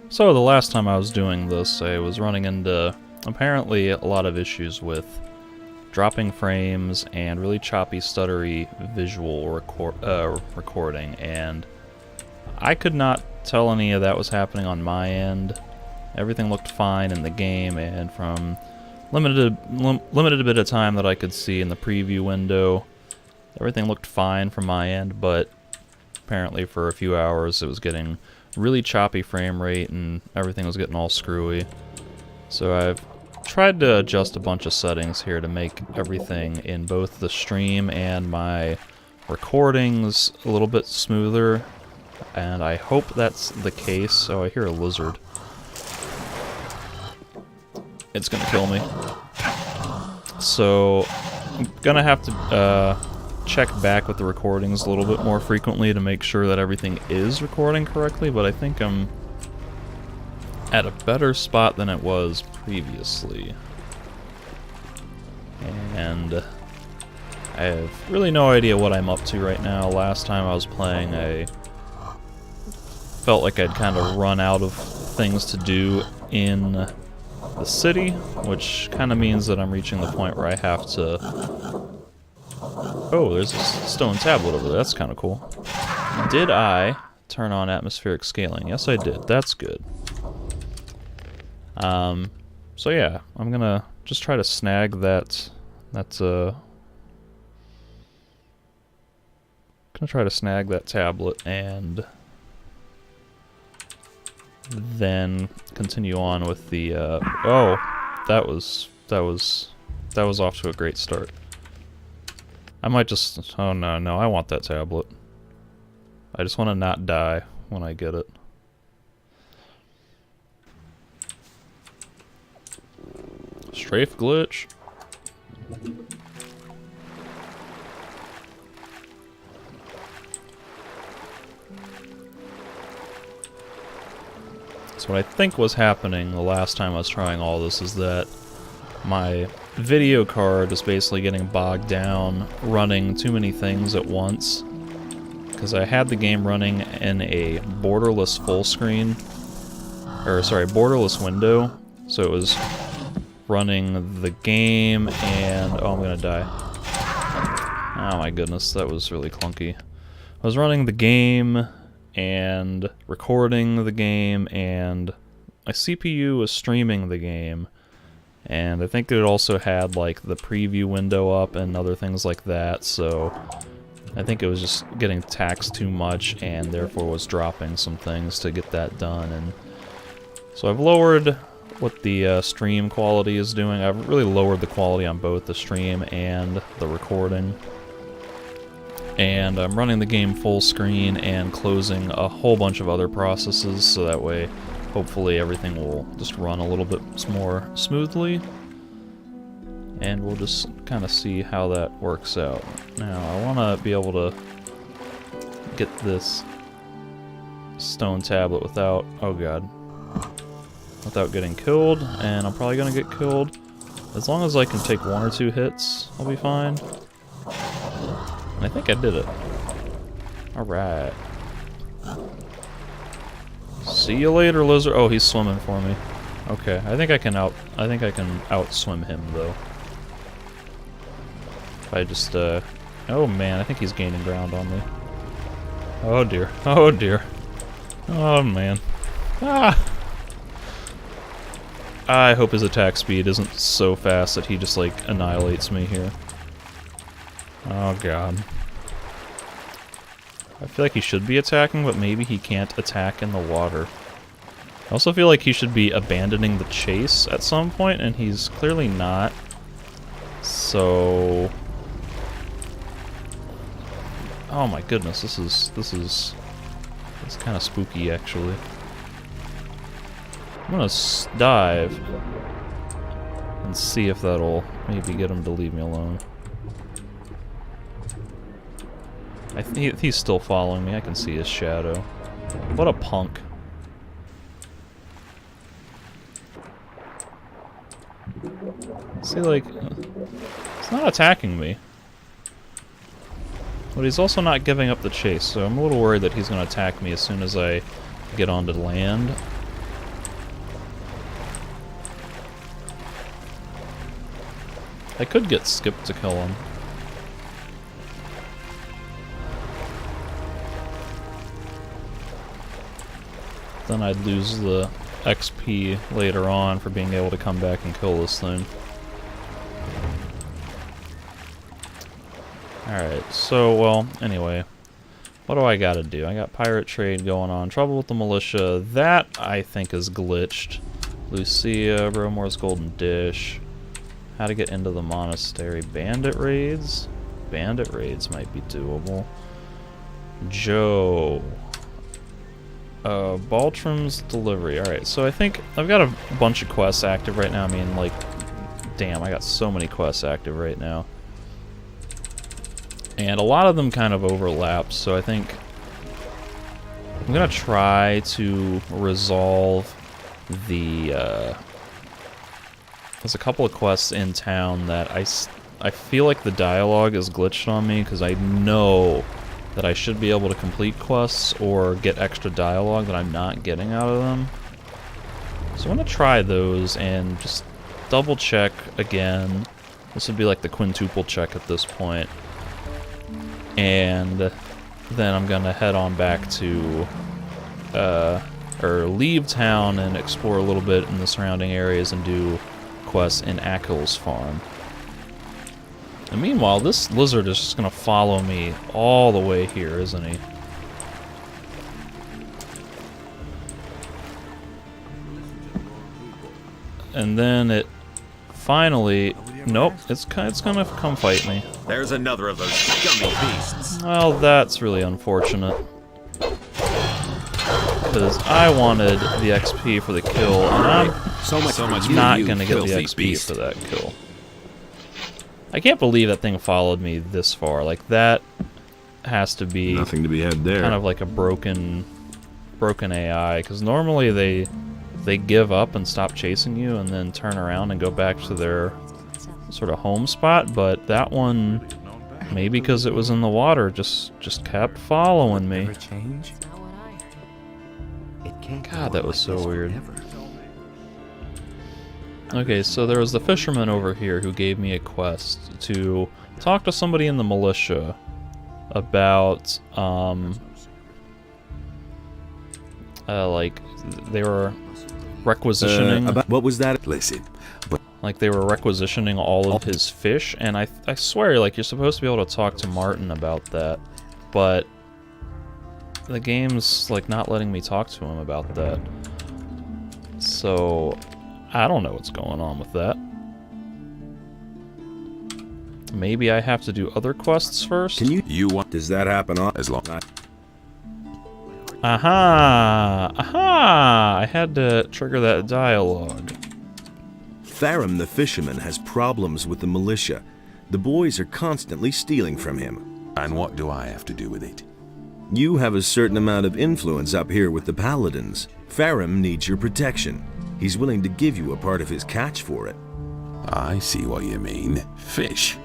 So the last time I was doing this, I was running into apparently a lot of issues with dropping frames and really choppy, stuttery visual recording, and I could not tell any of that was happening on my end. Everything looked fine in the game, and from limited bit of time that I could see in the preview window, everything looked fine from my end, but apparently for a few hours it was getting really choppy frame rate and everything was getting all screwy. So I've tried to adjust a bunch of settings here to make everything in both the stream and my recordings a little bit smoother, and I hope that's the case. Oh, I hear a lizard. It's gonna kill me. So I'm gonna have to check back with the recordings a little bit more frequently to make sure that everything is recording correctly, but I think I'm at a better spot than it was previously. And I have really no idea what I'm up to right now. Last time I was playing, I felt like I'd kind of run out of things to do in the city, which kind of means that I'm reaching the point where I have to... Oh, there's a stone tablet over there. That's kind of cool. Did I turn on atmospheric scaling? Yes, I did. That's good. So yeah, I'm gonna just try to snag that. Gonna try to snag that tablet and then continue on with the. Oh, that was off to a great start. I might just... Oh no, I want that tablet. I just want to not die when I get it. Strafe glitch. So what I think was happening the last time I was trying all this is that my video card is basically getting bogged down running too many things at once, because I had the game running in a borderless full screen, or sorry, borderless window, so it was running the game and... oh, I'm gonna die. Oh my goodness, that was really clunky. I was running the game and recording the game, and my CPU was streaming the game. And I think it also had like the preview window up and other things like that, so I think it was just getting taxed too much and therefore was dropping some things to get that done. And so I've lowered what the stream quality is doing. I've really lowered the quality on both the stream and the recording. And I'm running the game full screen and closing a whole bunch of other processes, so that way hopefully everything will just run a little bit more smoothly, and we'll just kind of see how that works out. Now, I want to be able to get this stone tablet without, oh god, without getting killed, and I'm probably going to get killed. As long as I can take 1 or 2 hits, I'll be fine. And I think I did it. Alright. See you later, lizard. Oh, he's swimming for me. Okay, I think I can outswim him though. If I just oh man, I think he's gaining ground on me. Oh dear. Oh dear. Oh man. Ah. I hope his attack speed isn't so fast that he just like annihilates me here. Oh god. I feel like he should be attacking, but maybe he can't attack in the water. I also feel like he should be abandoning the chase at some point, and he's clearly not. So... oh my goodness, this is kind of spooky, actually. I'm gonna dive and see if that'll maybe get him to leave me alone. He's still following me. I can see his shadow. What a punk. See, like, it's not attacking me. But he's also not giving up the chase, so I'm a little worried that he's going to attack me as soon as I get onto land. I could get Skip to kill him. Then I'd lose the XP later on for being able to come back and kill this thing. Alright, so, well, anyway. What do I gotta do? I got pirate trade going on. Trouble with the militia. That, I think, is glitched. Lucia, Bromore's Golden Dish. How to get into the monastery. Bandit raids? Bandit raids might be doable. Joe. Baltram's delivery. Alright, so I think I've got a bunch of quests active right now. I mean, like, damn, I got so many quests active right now. And a lot of them kind of overlap, so I think I'm gonna try to resolve the, there's a couple of quests in town that I feel like the dialogue is glitched on me, because I know that I should be able to complete quests or get extra dialogue that I'm not getting out of them. So I'm gonna try those and just double check again. This would be like the quintuple check at this point. And then I'm gonna head on back to, or leave town and explore a little bit in the surrounding areas and do quests in Akil's farm. And meanwhile, this lizard is just gonna follow me all the way here, isn't he? And then it finally... Nope, it's gonna come fight me. There's another of those scummy beasts. Well, that's really unfortunate. Because I wanted the XP for the kill, and I'm so much not gonna get the XP for that kill. I can't believe that thing followed me this far. Like, that has to be nothing to be had there. Kind of like a broken AI, because normally they give up and stop chasing you and then turn around and go back to their sort of home spot, but that one, maybe because it was in the water, just kept following me. God, that was so weird. Okay, so there was the fisherman over here who gave me a quest to talk to somebody in the militia about, like, they were requisitioning... what was that? Listen. Like, they were requisitioning all of his fish, and I swear, like, you're supposed to be able to talk to Martin about that, but the game's, like, not letting me talk to him about that. So, I don't know what's going on with that. Maybe I have to do other quests first? Can you want... Does that happen as long as... Aha! Aha! I had to trigger that dialogue. Farum the fisherman has problems with the militia. The boys are constantly stealing from him. And what do I have to do with it? You have a certain amount of influence up here with the paladins. Farum needs your protection. He's willing to give you a part of his catch for it. I see what you mean. Fish.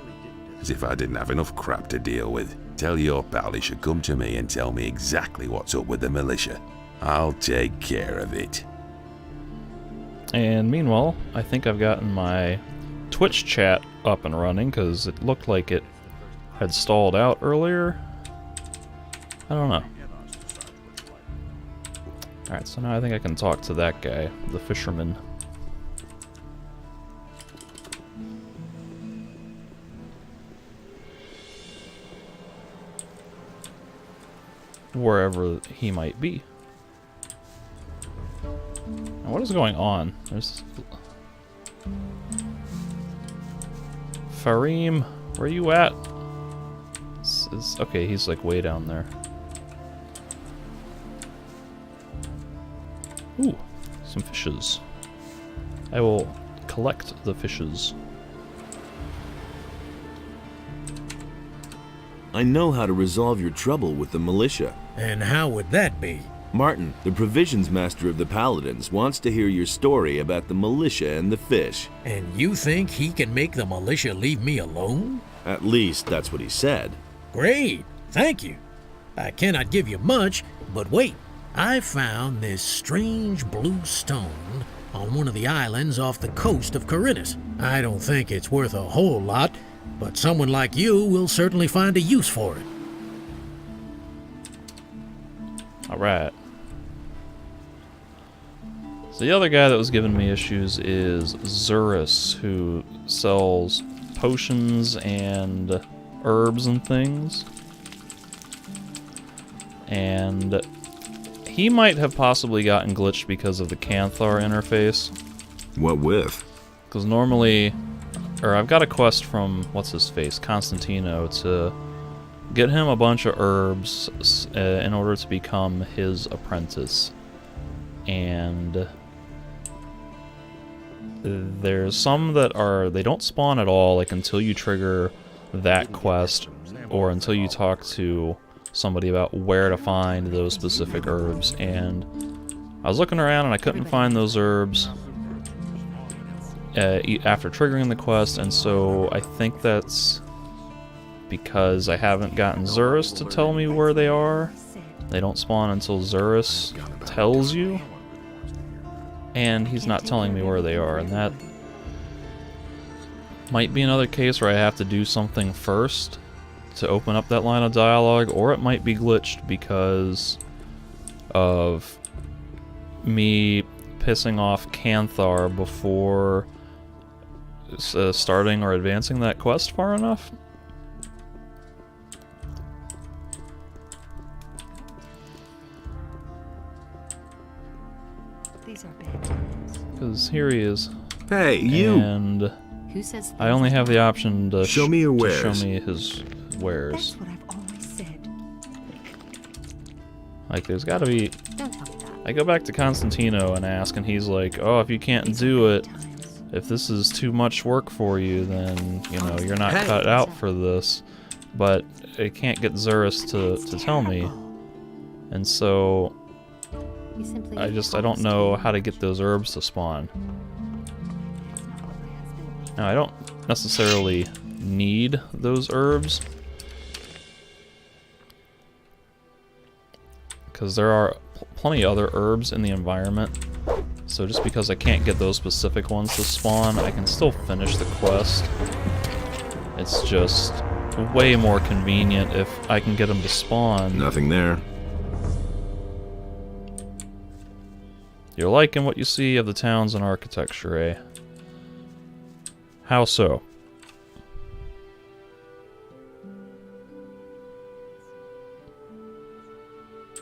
As if I didn't have enough crap to deal with. Tell your pal he should come to me and tell me exactly what's up with the militia. I'll take care of it. And meanwhile, I think I've gotten my Twitch chat up and running, because it looked like it had stalled out earlier. I don't know. Alright, so now I think I can talk to that guy, the fisherman. Wherever he might be. Now, what is going on? There's... Farim, where are you at? Okay, he's like way down there. Ooh, some fishes. I will collect the fishes. I know how to resolve your trouble with the militia. And how would that be? Martin, the provisions master of the Paladins, wants to hear your story about the militia and the fish. And you think he can make the militia leave me alone? At least that's what he said. Great, thank you. I cannot give you much, but wait. I found this strange blue stone on one of the islands off the coast of Corinthus. I don't think it's worth a whole lot, but someone like you will certainly find a use for it. Alright. So the other guy that was giving me issues is Zurus, who sells potions and herbs and things. And he might have possibly gotten glitched because of the Canthar interface. What with? Because normally, or I've got a quest from, what's his face, Constantino, to get him a bunch of herbs in order to become his apprentice. And there's some that are, they don't spawn at all, like until you trigger that quest, or until you talk to somebody about where to find those specific herbs. And I was looking around and I couldn't find those herbs after triggering the quest, and so I think that's because I haven't gotten Zurus to tell me where they are. They don't spawn until Zurus tells you, and he's not telling me where they are, and that might be another case where I have to do something first to open up that line of dialogue, or it might be glitched because of me pissing off Canthar before starting or advancing that quest far enough. These are bad times. Because here he is. Hey, you! And Who says I only have the option to Show me your to wares. show me his wares. That's what I've always said. Like, there's gotta be... Don't tell me that. I go back to Constantino and ask, and he's like, oh, if you can't These are do bad it, times. if this is too much work for you, then, you know, you're not Hey. cut out for this. But I can't get Zurus to tell me. And so, You simply I don't know how to get those herbs to spawn. Now, I don't necessarily need those herbs, because there are plenty of other herbs in the environment. So just because I can't get those specific ones to spawn, I can still finish the quest. It's just way more convenient if I can get them to spawn. Nothing there. You're liking what you see of the towns and architecture, eh? How so?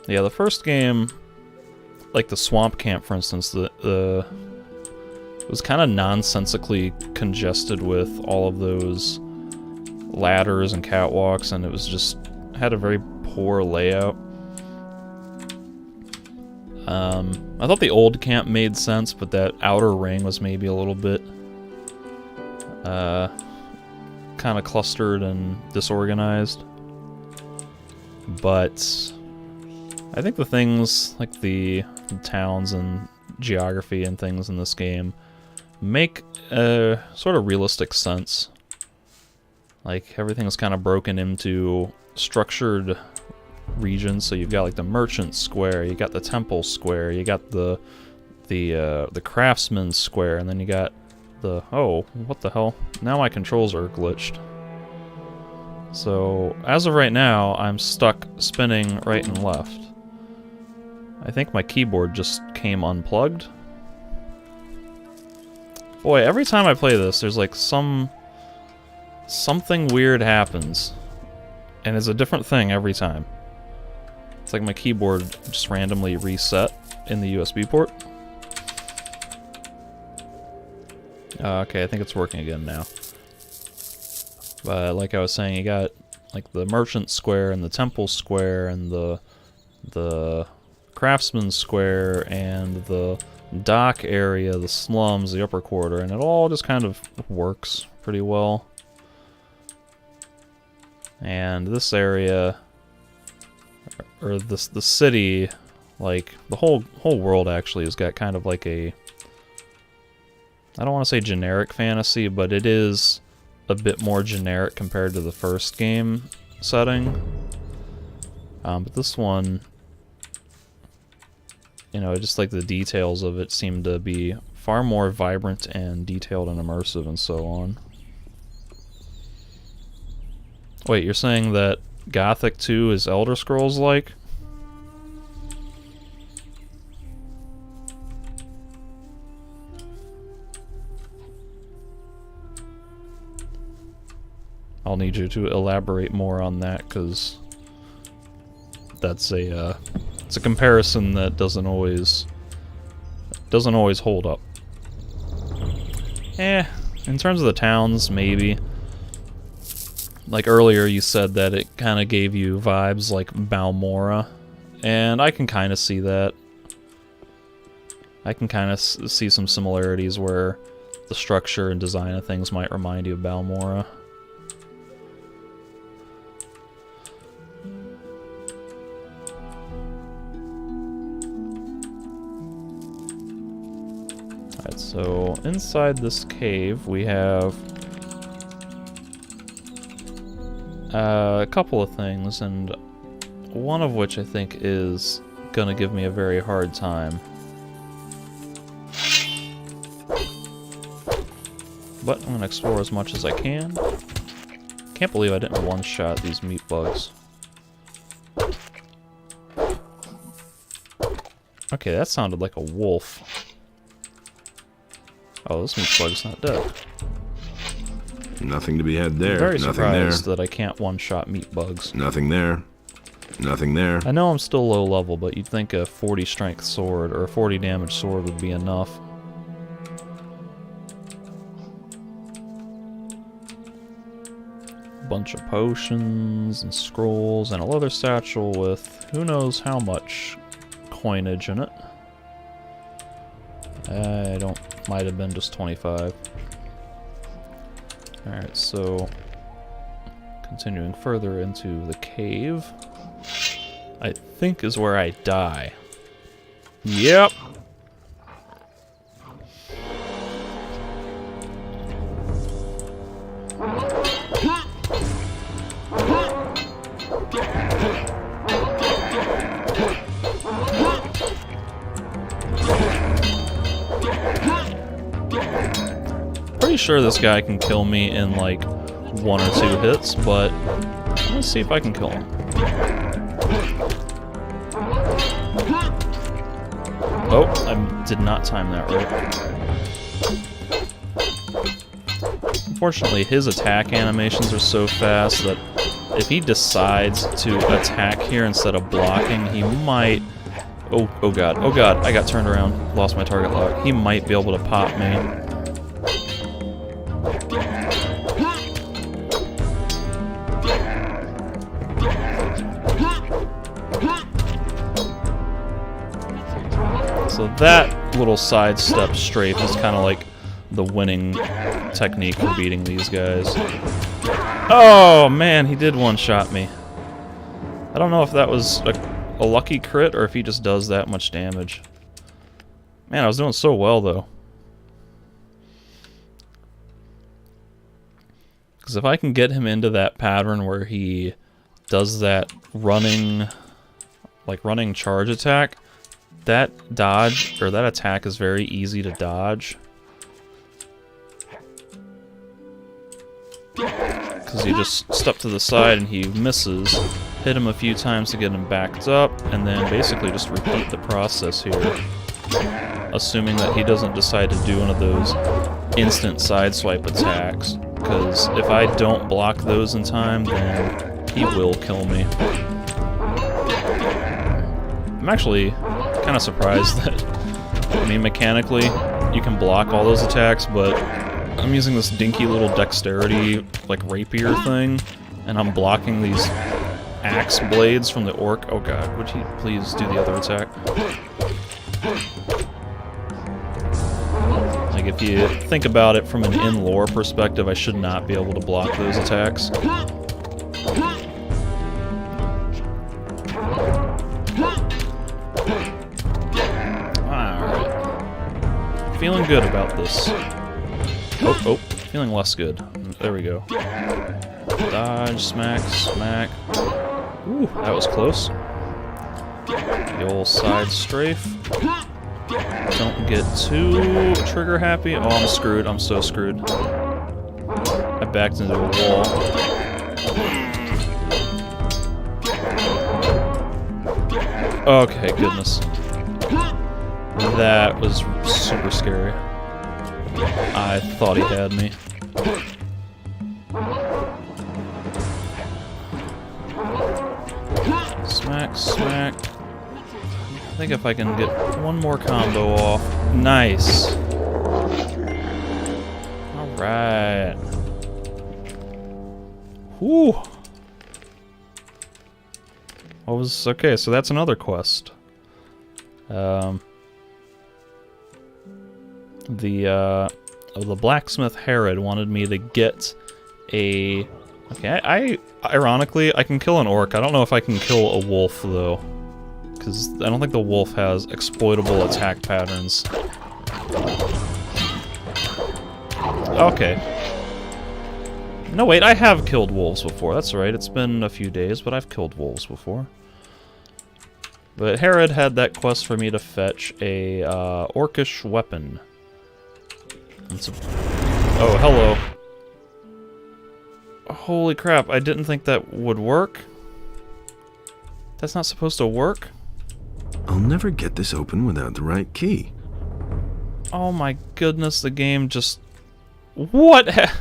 Yeah, the first game, like the swamp camp, for instance, it was kind of nonsensically congested with all of those ladders and catwalks, and it was just had a very poor layout. I thought the old camp made sense, but that outer ring was maybe a little bit kind of clustered and disorganized. But I think the things like the towns and geography and things in this game make sort of realistic sense. Like, everything is kind of broken into structured regions. So you've got like the merchant square, you got the temple square, you got the craftsman square, and then you got the, oh, what the hell? Now my controls are glitched. So as of right now, I'm stuck spinning right and left. I think my keyboard just came unplugged. Boy, every time I play this, there's like something weird happens. And it's a different thing every time. It's like my keyboard just randomly reset in the USB port. Okay, I think it's working again now. But like I was saying, you got like the merchant square and the temple square and the craftsman square and the dock area, the slums, the upper quarter, and it all just kind of works pretty well. And this area, or the city, like the whole world actually has got kind of like a, I don't want to say generic fantasy, but it is a bit more generic compared to the first game setting. But this one, you know, just like the details of it seem to be far more vibrant and detailed and immersive and so on. Wait, you're saying that Gothic 2 is Elder Scrolls-like? I'll need you to elaborate more on that, because that's it's a comparison that doesn't always hold up. In terms of the towns, maybe. Like earlier you said that it kind of gave you vibes like Balmora, and I can kind of see that. I can kind of see some similarities where the structure and design of things might remind you of Balmora. Alright, so inside this cave we have a couple of things, and one of which I think is gonna give me a very hard time. But I'm gonna explore as much as I can. Can't believe I didn't one-shot these meat bugs. Okay, that sounded like a wolf. Oh, this meat bug's not dead. Nothing to be had there. I'm very Nothing surprised there. that I can't one-shot meat bugs. Nothing there. Nothing there. I know I'm still low level, but you'd think a 40 strength sword or a 40 damage sword would be enough. Bunch of potions and scrolls and a leather satchel with who knows how much coinage in it. I don't, might have been just 25. Alright, so continuing further into the cave, I think is where I die. Yep. Pretty sure this guy can kill me in like 1 or 2 hits, but let's see if I can kill him. Oh, I did not time that right. Unfortunately, his attack animations are so fast that if he decides to attack here instead of blocking, he might... Oh god, I got turned around, lost my target lock. He might be able to pop me. So that little sidestep strafe is kind of like the winning technique for beating these guys. Oh man, he did one-shot me. I don't know if that was a lucky crit or if he just does that much damage. Man, I was doing so well though. Because if I can get him into that pattern where he does that running charge attack, that dodge, or that attack is very easy to dodge. Because you just step to the side and he misses, hit him a few times to get him backed up, and then basically just repeat the process here. Assuming that he doesn't decide to do one of those instant side swipe attacks. Because if I don't block those in time, then he will kill me. I'm actually kind of surprised that, I mean, mechanically, you can block all those attacks, but I'm using this dinky little dexterity, like, rapier thing, and I'm blocking these axe blades from the orc. Oh god, would he please do the other attack? Like, if you think about it from an in-lore perspective, I should not be able to block those attacks. Feeling good about this. Oh, feeling less good. There we go. Dodge, smack, smack. Ooh, that was close. The old side strafe. Don't get too trigger happy. Oh, I'm screwed. I'm so screwed. I backed into a wall. Okay, goodness. That was super scary. I thought he had me. Smack, smack. I think if I can get one more combo off. Nice. Alright. Whew. What was... Okay, so that's another quest. The blacksmith Herod wanted me to get a... Okay, ironically, I can kill an orc. I don't know if I can kill a wolf, though. Because I don't think the wolf has exploitable attack patterns. Okay. No, wait, I have killed wolves before. That's right, it's been a few days, but I've killed wolves before. But Herod had that quest for me to fetch a orcish weapon. Oh, hello. Holy crap, I didn't think that would work. That's not supposed to work? I'll never get this open without the right key. Oh my goodness, the game just... What?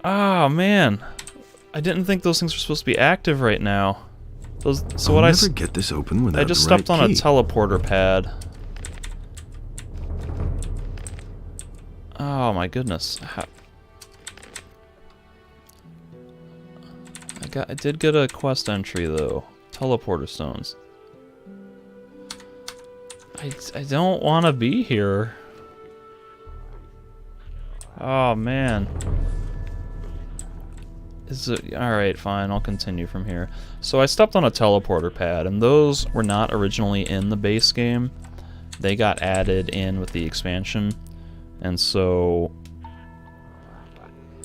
Oh man. I didn't think those things were supposed to be active right now. So I'll never get this open without I just the right stepped on a key. teleporter pad. Oh my goodness. I did get a quest entry though. Teleporter stones. I don't want to be here. Oh man. Is it alright, fine, I'll continue from here. So I stepped on a teleporter pad, and those were not originally in the base game. They got added in with the expansion. And so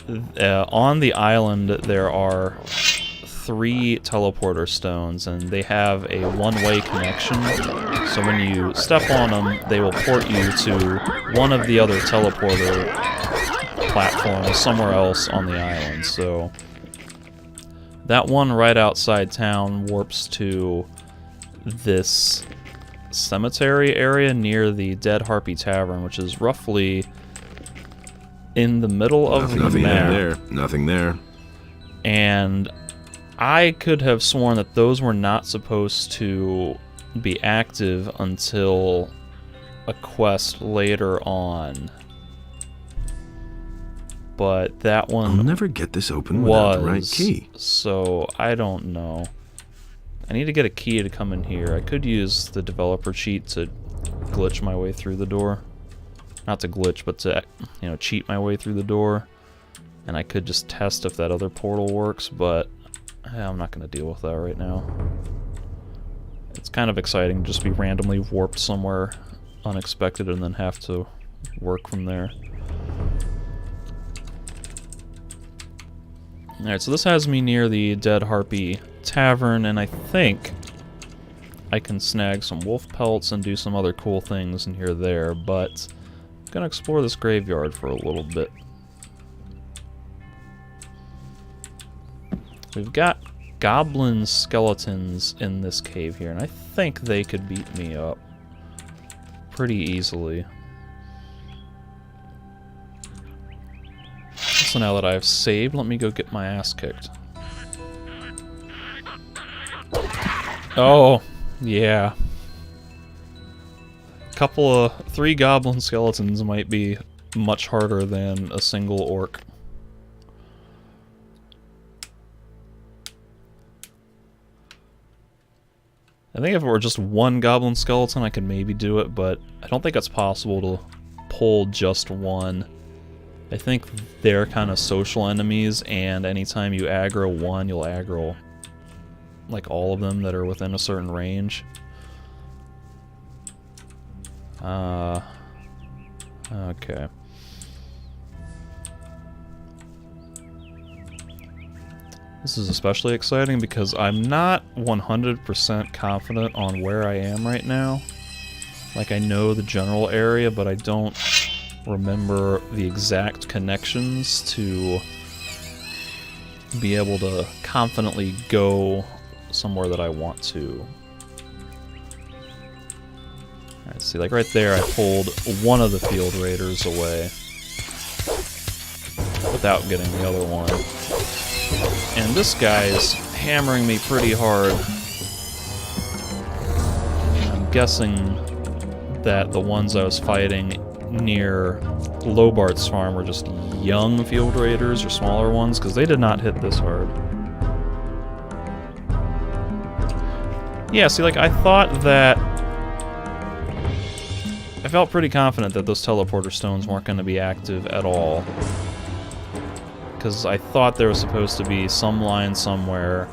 on the island there are 3 teleporter stones, and they have a one-way connection. So when you step on them, they will port you to one of the other teleporter platforms somewhere else on the island. So that one right outside town warps to this cemetery area near the Dead Harpy Tavern, which is roughly in the middle of the map. Nothing there. And I could have sworn that those were not supposed to be active until a quest later on. But that one I'll never get this open without the right key. So I don't know. I need to get a key to come in here. I could use the developer cheat to glitch my way through the door. Not to glitch, but to, you know, cheat my way through the door. And I could just test if that other portal works, but I'm not going to deal with that right now. It's kind of exciting to just be randomly warped somewhere unexpected and then have to work from there. Alright, so this has me near the Dead Harpy Tavern, and I think I can snag some wolf pelts and do some other cool things in here there, but I'm gonna explore this graveyard for a little bit. We've got goblin skeletons in this cave here, and I think they could beat me up pretty easily. So now that I've saved, let me go get my ass kicked. Oh, yeah. 3 goblin skeletons might be much harder than a single orc. I think if it were just one goblin skeleton, I could maybe do it, but I don't think it's possible to pull just one. I think they're kind of social enemies, and anytime you aggro one, you'll aggro like all of them that are within a certain range. Okay. This is especially exciting because I'm not 100% confident on where I am right now. Like, I know the general area, but I don't remember the exact connections to be able to confidently go somewhere that I want to. Alright, see, like right there I pulled one of the field raiders away without getting the other one. And this guy's hammering me pretty hard. And I'm guessing that the ones I was fighting near Lobart's farm were just young field raiders or smaller ones, because they did not hit this hard. Yeah, see, like, I thought that... I felt pretty confident that those teleporter stones weren't going to be active at all. Because I thought there was supposed to be some line somewhere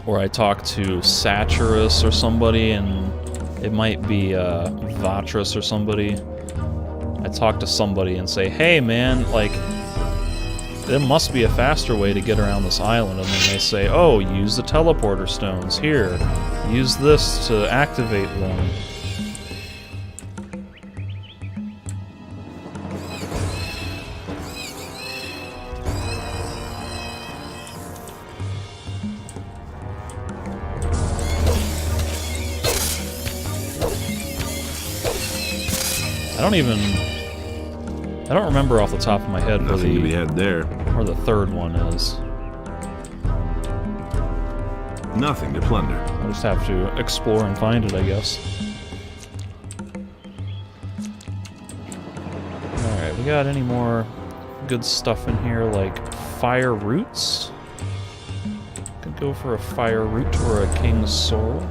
where I talked to Satyrus or somebody, and it might be Vatras or somebody. I talk to somebody and say, hey man, like, there must be a faster way to get around this island. And then they say, oh, use the teleporter stones. Here, use this to activate them. I don't remember off the top of my head Nothing to be had there. where the third one is. Nothing to plunder. I'll just have to explore and find it, I guess. Alright, we got any more good stuff in here, like fire roots? Could go for a fire root or a king's sorrel.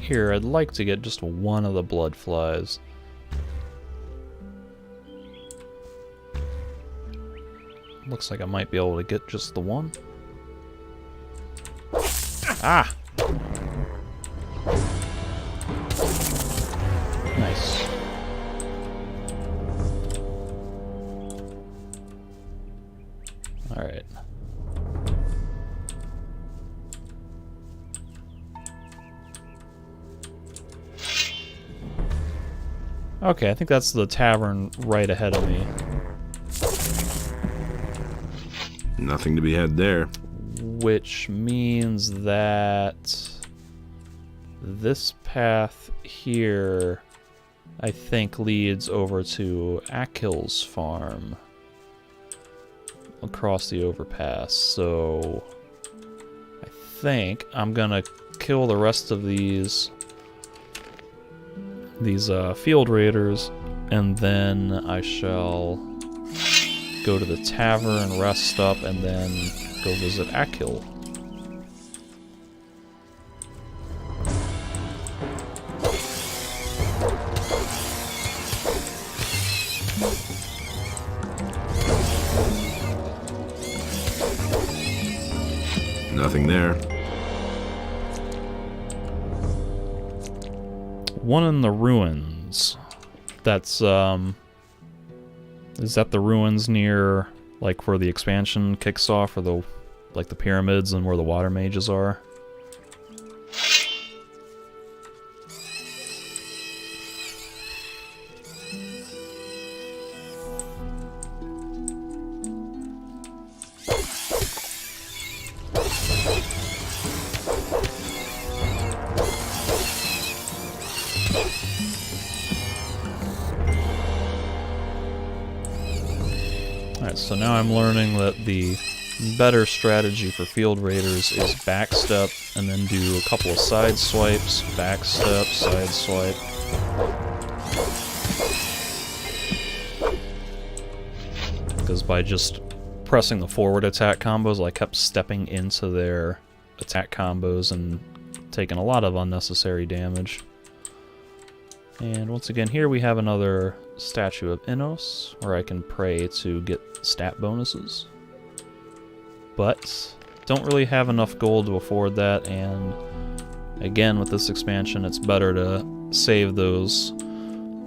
Here, I'd like to get just one of the blood flies. Looks like I might be able to get just the one. Ah! Nice. Alright. Okay, I think that's the tavern right ahead of me. Nothing to be had there. Which means that this path here, I think, leads over to Akil's farm across the overpass. So I think I'm gonna kill the rest of these field raiders, and then I shall go to the tavern, rest up, and then go visit Akil. Nothing there. One in the ruins. That's, is that the ruins near, like, where the expansion kicks off, or the, like, the pyramids and where the water mages are? Alright, so now I'm learning that the better strategy for field raiders is backstep and then do a couple of side swipes, backstep, side swipe. Because by just pressing the forward attack combos, I kept stepping into their attack combos and taking a lot of unnecessary damage. And once again, here we have another statue of Innos, where I can pray to get stat bonuses. But don't really have enough gold to afford that, and again, with this expansion, it's better to save those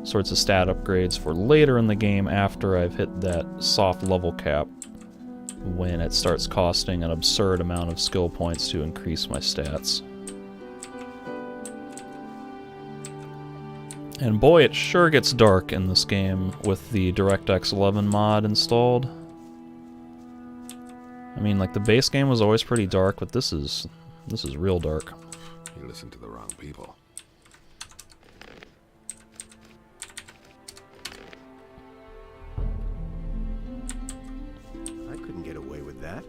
sorts of stat upgrades for later in the game after I've hit that soft level cap, when it starts costing an absurd amount of skill points to increase my stats. And boy, it sure gets dark in this game with the DirectX 11 mod installed. I mean, like, the base game was always pretty dark, but this is real dark. You listen to the wrong people. I couldn't get away with that.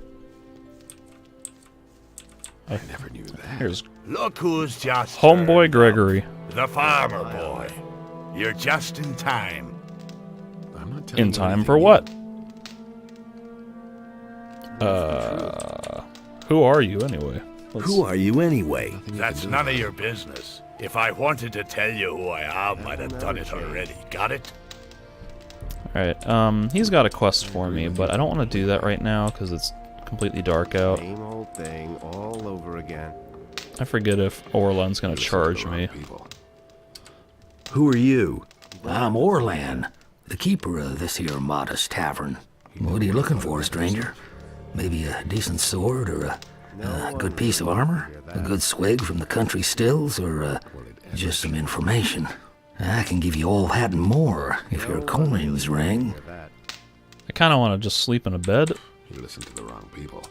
I never knew that. Here's Look who's just Homeboy turned Gregory. up. The farmer boy. You're just in time. I'm not telling In you time anything for new. what? Who are you anyway? Who are you anyway? That's none of your business. If I wanted to tell you who I am, I'd have done it already. Got it? Alright, he's got a quest for me, but I don't want to do that right now because it's completely dark out. Same old thing all over again. I forget if Orlan's gonna charge me. People. Who are you? I'm Orlan, the keeper of this here modest tavern. What are you looking for, stranger? Maybe a decent sword, or a good piece of armor? A good swig from the country stills, or just some information? I can give you all that and more if your coins ring. I kinda want to just sleep in a bed. You listen to the wrong people.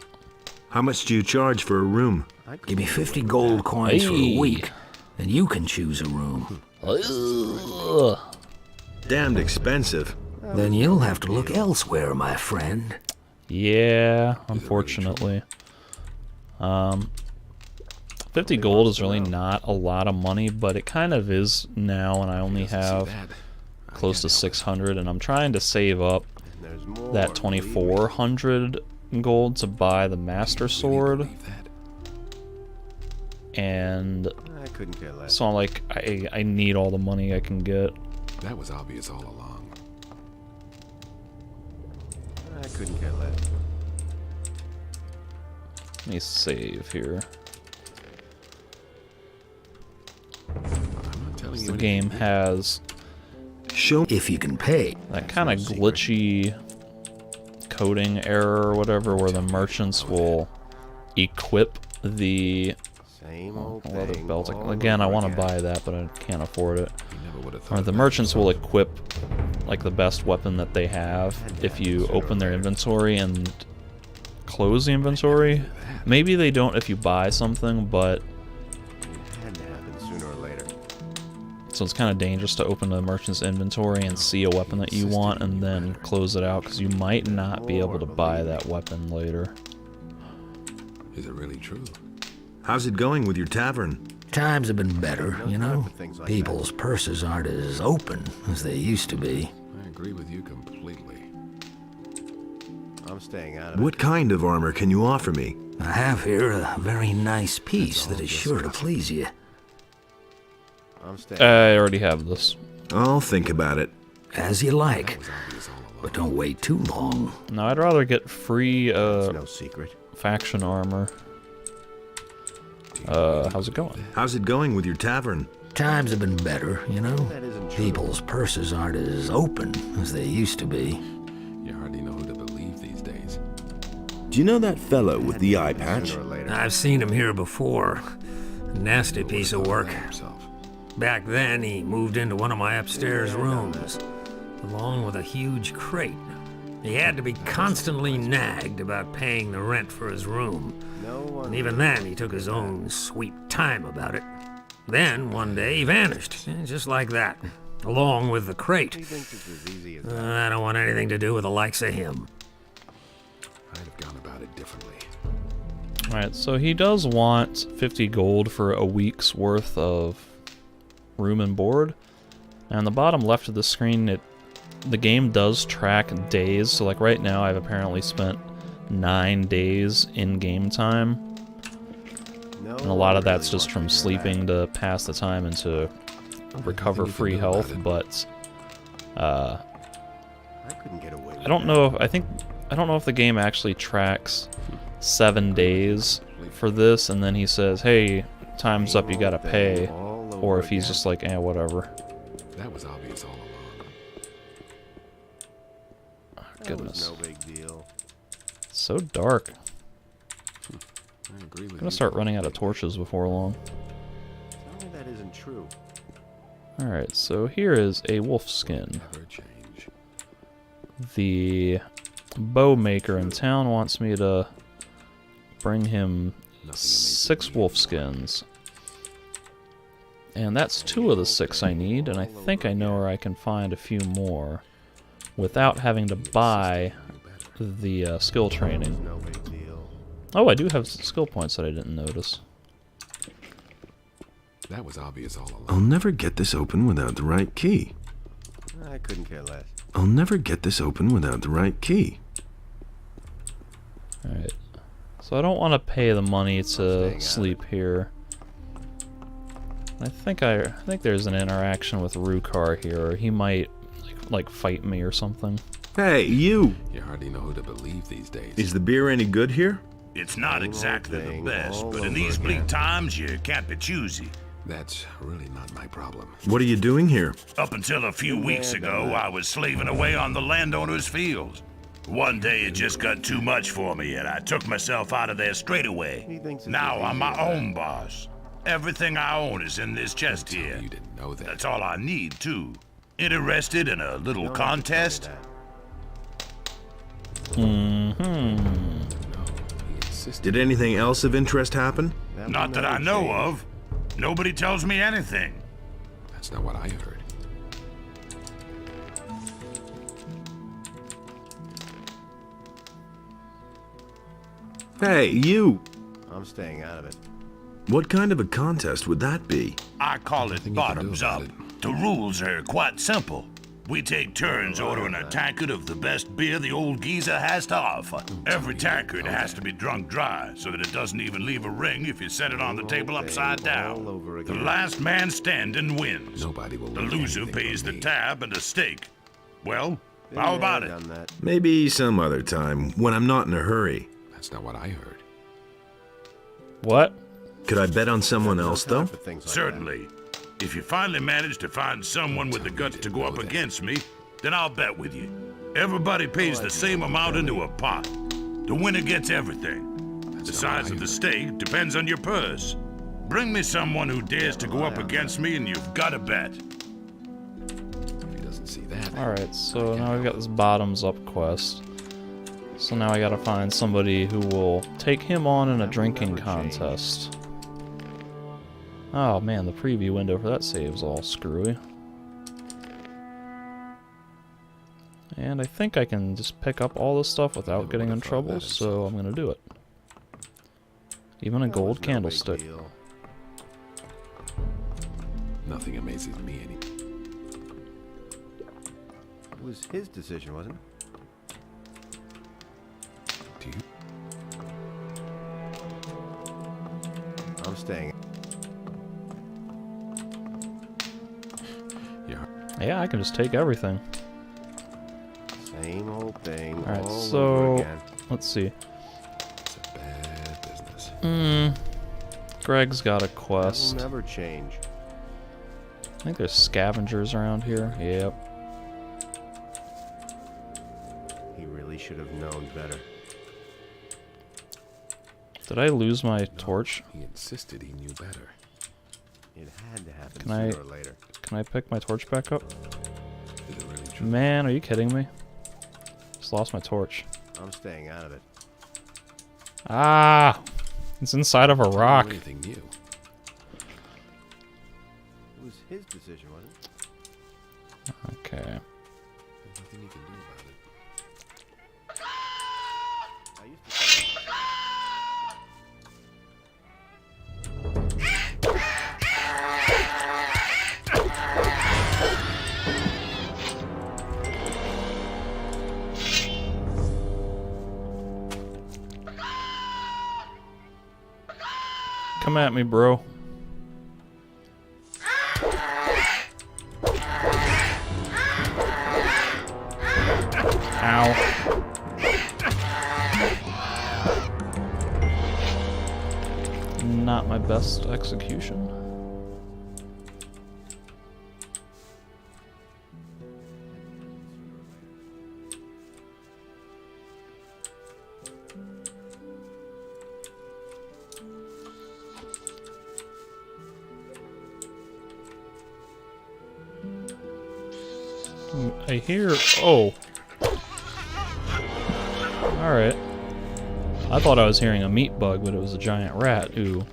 How much do you charge for a room? Give me 50 gold coins for a week, and you can choose a room. Ugh. Damned expensive. Then you'll have to look elsewhere, my friend. Yeah, unfortunately. 50 gold is really not a lot of money, but it kind of is now, and I only have close to 600, and I'm trying to save up There's more. that 2400 gold to buy the Master Sword, and I couldn't care less. so like I need all the money I can get. That was obvious all along. I couldn't care less. Let me save here. I'm not telling you The anything game new. has Show If you can pay. that kind of glitchy coding error or whatever, where the merchants will equip the Same old leather thing. belt. all Again, I over want to again. buy that, but I can't afford it. You never would have Or thought the that merchants was will so. equip like the best weapon that they have if you open their inventory and close the inventory. Maybe they don't if you buy something, but It had to happen sooner or later. so it's kind of dangerous to open the merchant's inventory and see a weapon that you want and then close it out, because you might not be able to buy that weapon later. Is it really true? How's it going with your tavern? Times have been better, you know? for things like People's purses aren't as open as they used to be. I agree with you completely. I'm staying out of it. What kind of armor can you offer me? I have here a very nice piece that is sure to please you. I'm staying. I already have this. I'll think about it. As you like, Was obvious all along. but don't wait too long. No, I'd rather get free It's no secret. faction armor. How's it going? How's it going with your tavern? Times have been better, you know? That isn't true. People's purses aren't as open as they used to be. You hardly know who to believe these days. Do you know that fellow with the eye patch? Sooner or later. I've seen him here before. Nasty piece of work. Himself. Back then, he moved into one of my upstairs rooms, along with a huge crate. He had to be constantly nagged about paying the rent for his room. No one. And even then, he took his own sweet time about it. Then, one day, he vanished, just like that, along with the crate. He thinks it's as easy as that. I don't want anything to do with the likes of him. I'd have gone about it differently. Alright, so he does want 50 gold for a week's worth of room and board. And on the bottom left of the screen, the game does track days. So like right now, I've apparently spent 9 days in game time. No And a lot of one that's really just from wants to do that. sleeping to pass the time and to recover free do about health, it. but I couldn't get away with I don't know if the game actually tracks 7 days for this, and then he says, hey, time's up, you gotta pay. Or if he's just like, eh, whatever. That was obvious all along. Oh, goodness. No big deal. It's so dark. I agree with I'm gonna start running out of torches before long. Tell me that isn't true. Alright, so here is a wolf skin. Never change. The bow maker in town wants me to bring him 6 wolf skins. And that's 2 of the 6 I need, and I think I know where I can find a few more without having to buy the skill training. No big deal. Oh, I do have skill points that I didn't notice. That was obvious all along. I'll never get this open without the right key. I couldn't care less. I'll never get this open without the right key. Alright. So I don't want to pay the money to sleep here. I think there's an interaction with Rukar here, or he might like fight me or something. Hey, you! You hardly know who to believe these days. Is the beer any good here? It's not exactly the thing best, all but in over these bleak again. times, you can't be choosy. That's really not my problem. What are you doing here? Up until a few weeks ago, I was slaving away on the landowner's fields. One day it just got too much for me, and I took myself out of there straight He away. thinks it's Now as I'm easy my as that. own boss. Everything I own is in this chest here. You didn't know that. That's all I need, too. Interested in a little contest? Mm-hmm. No, he insisted. Did anything else of interest happen? Not that I know of. Nobody tells me anything. That's not what I heard. Hey, you! I'm staying out of it. What kind of a contest would that be? I call Nothing it you can do bottoms about up. it. The rules are quite simple. We take turns ordering a tankard of the best beer the old geezer has to offer. Every tankard has to be drunk dry so that it doesn't even leave a ring if you set it on the table upside all down. over The again. last man standing wins. Nobody will The win loser anything pays from the me. tab and a steak. Well, Been how there, about it? done that. Maybe some other time, when I'm not in a hurry. That's not what I heard. What? Could I bet on someone else, though? For things like Certainly. If you finally manage to find someone with the guts to go up against me, then I'll bet with you. Everybody pays the same amount into a pot. The winner gets everything. The size of the steak depends on your purse. Bring me someone who dares to go up against me and you've got a bet. If he doesn't see that. Alright, so now we've got this bottoms up quest. So now I gotta find somebody who will take him on in a drinking contest. Oh man, the preview window for that save's all screwy. And I think I can just pick up all this stuff without getting in trouble, so I'm gonna do it. Even a that. gold Was no big candlestick. deal. Nothing amazes me any. It was his decision, wasn't it? Do you? I'm staying. Yeah. Yeah, I can just take everything. Same old thing. Alright, all so over again. let's see. It's a bad business. Greg's got a That will quest. never change. I think there's scavengers around here. Yep. He really should have known better. Did I lose my torch? He insisted he knew better. It had to happen Can I- sooner or later. Can I pick my torch back up? Is it really true? Man, are you kidding me? Just lost my torch. I'm staying out of it. Ah! It's inside of a Don't know rock. Anything new? It was his decision, wasn't it? Okay. There's nothing you can do about it. I used to say Come at me, bro. Ow. best execution. I hear... Oh. Alright. I thought I was hearing a meat bug, but it was a giant rat who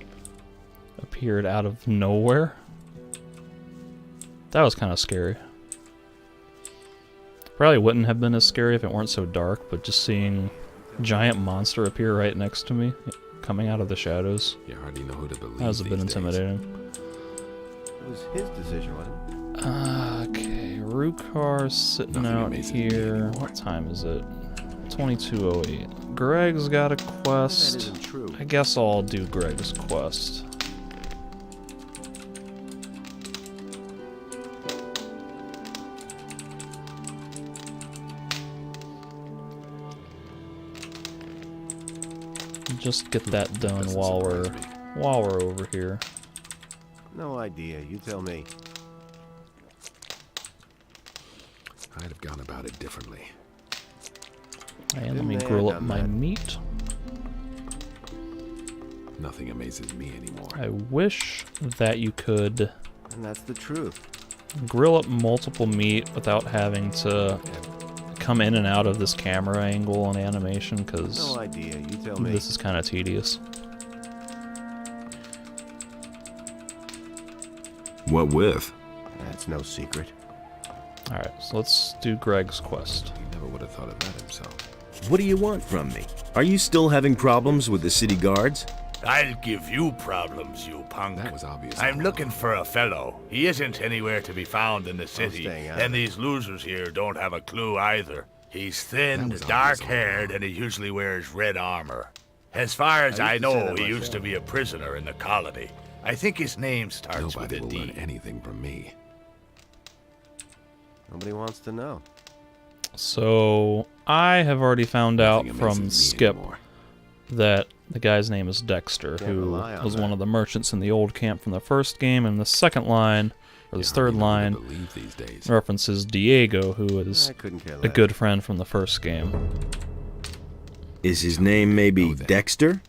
appeared out of nowhere. That was kind of scary. Probably wouldn't have been as scary if it weren't so dark, but just seeing a giant monster appear right next to me, coming out of the shadows, You hardly know who to believe. that was a bit these days. intimidating. It was his decision, wasn't it? Okay, Rukar's sitting Nothing out amazes me here. anymore. What time is it? 22:08. Greg's got a That quest. isn't true. I guess I'll do Greg's quest. Just get that done Doesn't while surprise we're me. over here. No idea. You tell me. I'd have gone about it differently. And let Been me there, grill up done my that. meat. Nothing amazes me anymore. I wish that you could And that's the truth. grill up multiple meat without having to come in and out of this camera angle and animation, because No idea. You tell me. this is kind of tedious. What with? That's no secret. Alright, so let's do Greg's quest. He never would have thought of that himself. What do you want from me? Are you still having problems with the city guards? I'll give you problems, you punk. That was obvious. I'm all looking along. for a fellow. He isn't anywhere to be found in the city, staying out and of it. these losers here don't have a clue either. He's thin, That was obvious dark-haired, all and he usually wears red armor. As far as I used to say know, that he used myself. to be a prisoner in the colony. I think his name starts Nobody will with a learn D. anything from me. Nobody wants to know. So, I have already found out Nothing from amazes me Skip anymore. that the guy's name is Dexter, Can't who rely on was that. one of the merchants in the old camp from the first game, and the second line, or this You third hardly know who line, to believe these days. references Diego, who is I couldn't care a less. good friend from the first game. Is his name maybe Know that. Dexter?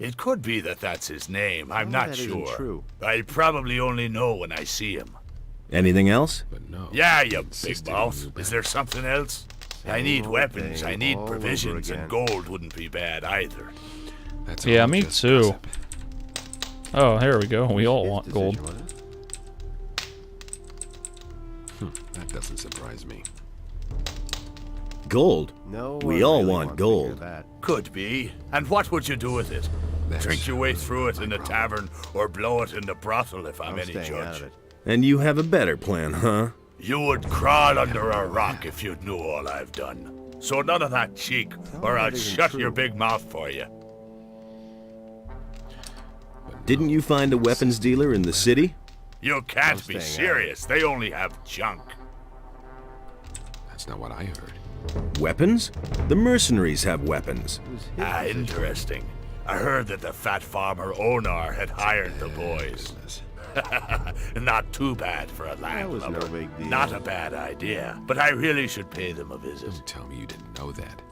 It could be that that's his name. I'm No, not that isn't sure. true. I'll probably only know when I see him. Anything else? But no. Yeah, he you big insisted on mouth. you Is back. there something else? I Same need old weapons, thing I need all over provisions, and again. gold wouldn't be bad either. That's Yeah, all me just too. gossip. Oh, here we go. We all His want decision, gold. wasn't it? That doesn't surprise me. Gold. No We one all really want wants to hear gold. that. Could be. And what would you do with it? That's Drink your way really through it my in the problem. tavern, or blow it in the brothel if I'm any staying out judge. of it. And you have a better plan, huh? You would crawl under a rock if you knew all I've done. So none of that cheek, or I'll that isn't shut true. your big mouth for you. Didn't you find a weapons dealer in the city? You can't be staying out of it. serious. They only have junk. That's not what I heard. Weapons? The mercenaries have weapons. It was his Ah, decision. interesting. I heard that the fat farmer Onar had hired the boys. Business. Not too bad for a That was no landlubber. big deal. Not a bad idea, but I really should pay them a visit. Don't tell me you didn't know that.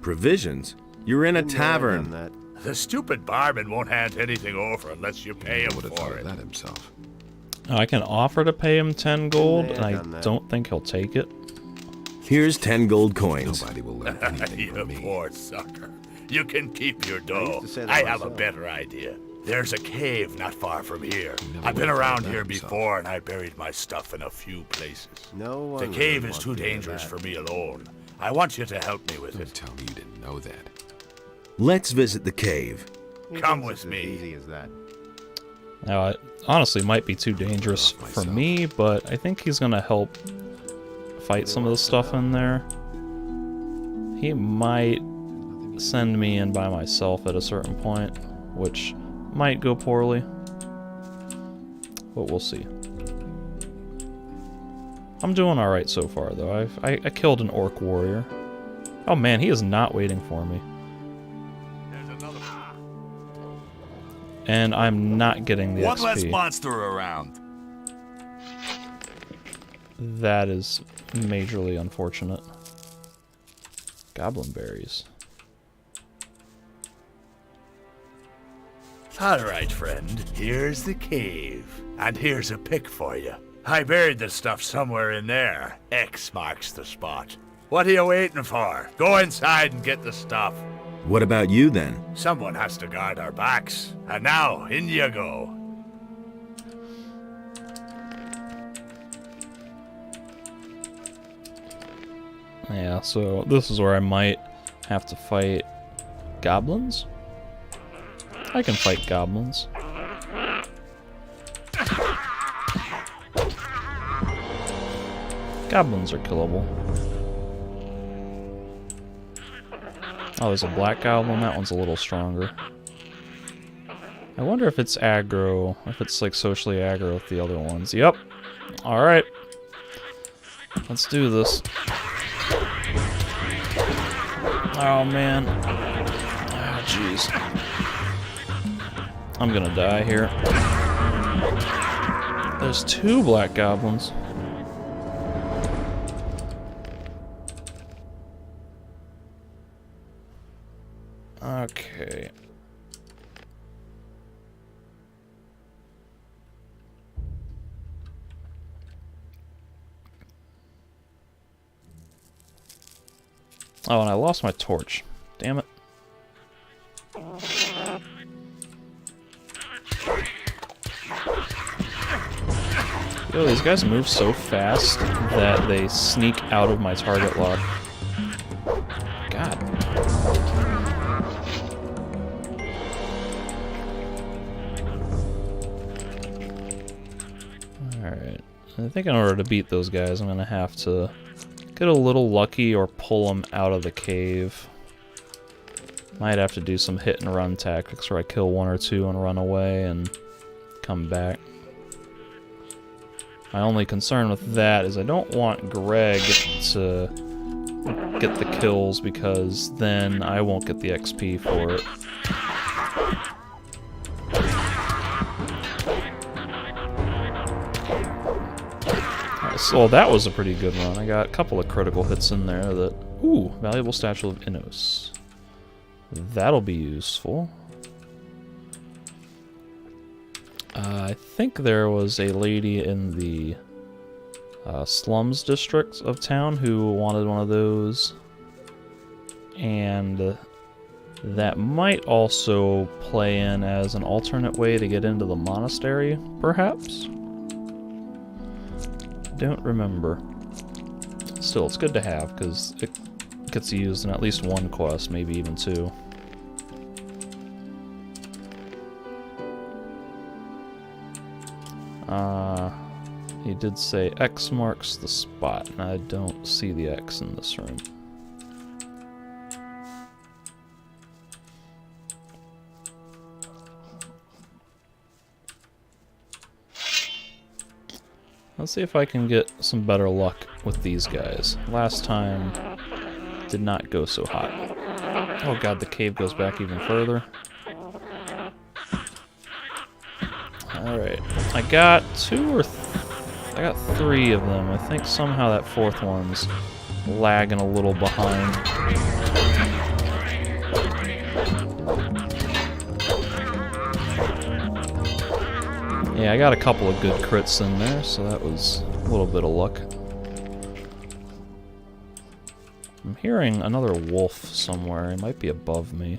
Provisions? You're in a Been there, done tavern. that. The stupid barman won't hand anything over unless you pay him Would have for thought it. of that himself. I can offer to pay him 10 gold, Yeah, and I done that. don't think he'll take it. Here's 10 gold coins. Nobody will learn anything You from me. poor sucker. You can keep your dough. to say that I have a myself. better idea. There's a cave not far from here. never I've been would've thought around that here himself. before, and I buried my stuff in a few places. No one The really cave is wants too to hear dangerous that. for me alone. I want you to help me with Don't it. tell me you didn't know that. Let's visit the cave. He Come thinks with it's as me. Easy as that. Now, it honestly might be too dangerous off for myself. me, but I think he's gonna help fight some of the stuff in there. He might send me in by myself at a certain point, which might go poorly, but we'll see. I'm doing alright so far, though. I killed an orc warrior. Oh man, he is not waiting for me. There's another. And I'm not getting the One less XP. monster around. That is majorly unfortunate. Goblin berries. Alright, friend. Here's the cave. And here's a pick for you. I buried the stuff somewhere in there. X marks the spot. What are you waiting for? Go inside and get the stuff. What about you then? Someone has to guard our backs. And now, in you go. Yeah, so this is where I might have to fight goblins. I can fight goblins. Goblins are killable. Oh, there's a black goblin. That one's a little stronger. I wonder if it's aggro, if it's like socially aggro with the other ones. Yep. Alright. Let's do this. Oh, man. Oh, jeez. I'm gonna die here. There's 2 black goblins. Okay. Oh, and I lost my torch. Damn it. Yo, these guys move so fast that they sneak out of my target lock. God. Alright. I think in order to beat those guys, I'm gonna have to get a little lucky or pull them out of the cave. Might have to do some hit and run tactics where I kill 1 or 2 and run away and come back. My only concern with that is I don't want Greg to get the kills because then I won't get the XP for it. So that was a pretty good run. I got a couple of critical hits in there that... Ooh, valuable statue of Innos. That'll be useful. I think there was a lady in the slums district of town who wanted one of those. And that might also play in as an alternate way to get into the monastery, perhaps? Don't remember. Still, it's good to have, because it gets used in at least 1 quest, maybe even 2. He did say X marks the spot, and I don't see the X in this room. Let's see if I can get some better luck with these guys. Last time did not go so hot. Oh god, the cave goes back even further. Alright, I got 2 or I got 3 of them. I think somehow that 4th one's lagging a little behind. Yeah, I got a couple of good crits in there, so that was a little bit of luck. I'm hearing another wolf somewhere. It might be above me.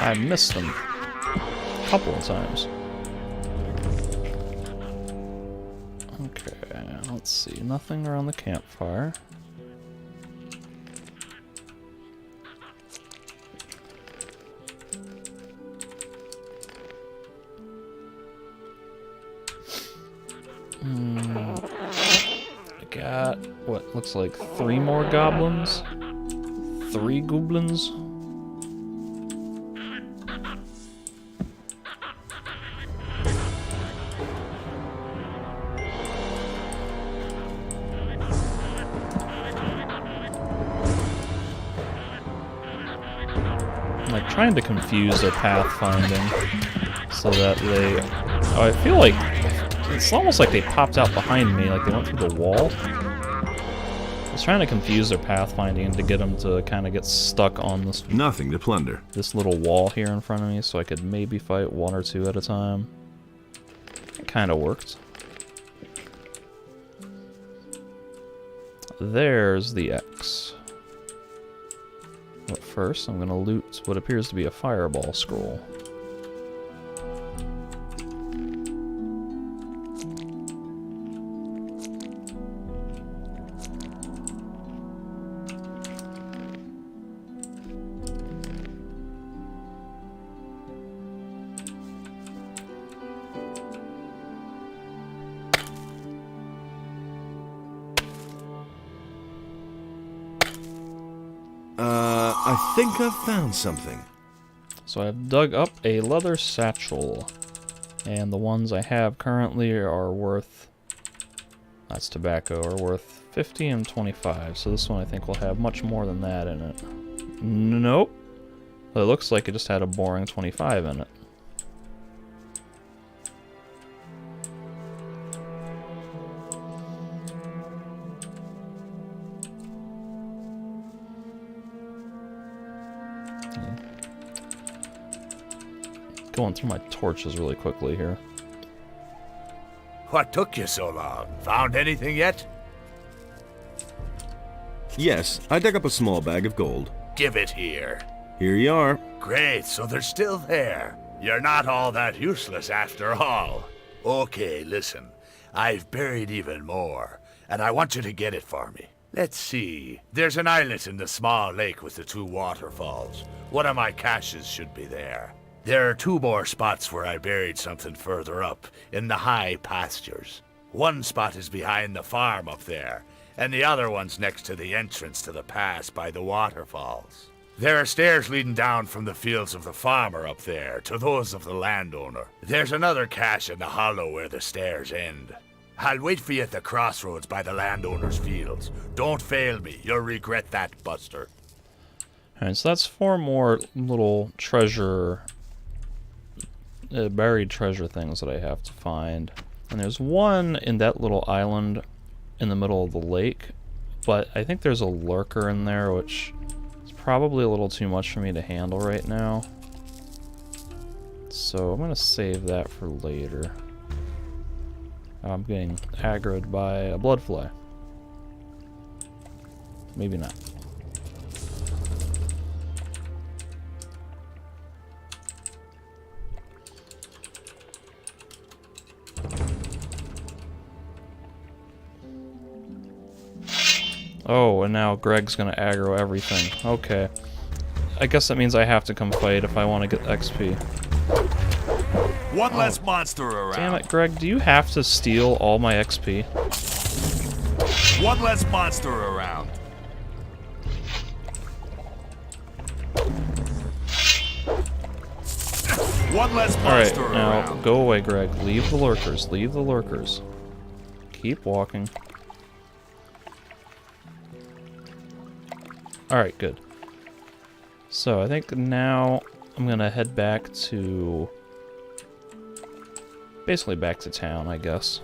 I missed them a couple of times. Okay, let's see. Nothing around the campfire. got, what, looks like 3 more goblins? 3 goblins? I'm like trying to confuse their pathfinding so that they... Oh, I feel like it's almost like they popped out behind me, like they went through the wall. I was trying to confuse their pathfinding to get them to kind of get stuck on this Nothing to plunder. this little wall here in front of me, so I could maybe fight 1 or 2 at a time. It kind of worked. There's the X. But first, I'm gonna loot what appears to be a fireball scroll. I think I've found something. So I've dug up a leather satchel, and the ones I have currently are worth, that's tobacco, are worth 50 and 25, so this one I think will have much more than that in it. Nope. It looks like it just had a boring 25 in it. Going through my torches really quickly here. What took you so long? Found anything yet? Yes, I dug up a small bag of gold. Give it here. Here you are. Great, so they're still there. You're not all that useless after all. Okay, listen. I've buried even more, and I want you to get it for me. Let's see. There's an islet in the small lake with the 2 waterfalls. One of my caches should be there. There are 2 more spots where I buried something further up, in the high pastures. One spot is behind the farm up there, and the other one's next to the entrance to the pass by the waterfalls. There are stairs leading down from the fields of the farmer up there to those of the landowner. There's another cache in the hollow where the stairs end. I'll wait for you at the crossroads by the landowner's fields. Don't fail me, you'll regret that, Buster. Alright, so that's 4 more little treasure... buried treasure things that I have to find. And there's one in that little island in the middle of the lake, but I think there's a lurker in there, which is probably a little too much for me to handle right now. So I'm gonna save that for later. I'm getting aggroed by a bloodfly. Maybe not. Oh, and now Greg's gonna aggro everything. Okay. I guess that means I have to come fight if I want to get XP. One less monster around. Damn it, Greg, do you have to steal all my XP? One less monster around. One less Alright, monster now around. go away, Greg. Leave the lurkers. Leave the lurkers. Keep walking. Alright, good. So, I think now I'm gonna head back to... basically back to town, I guess.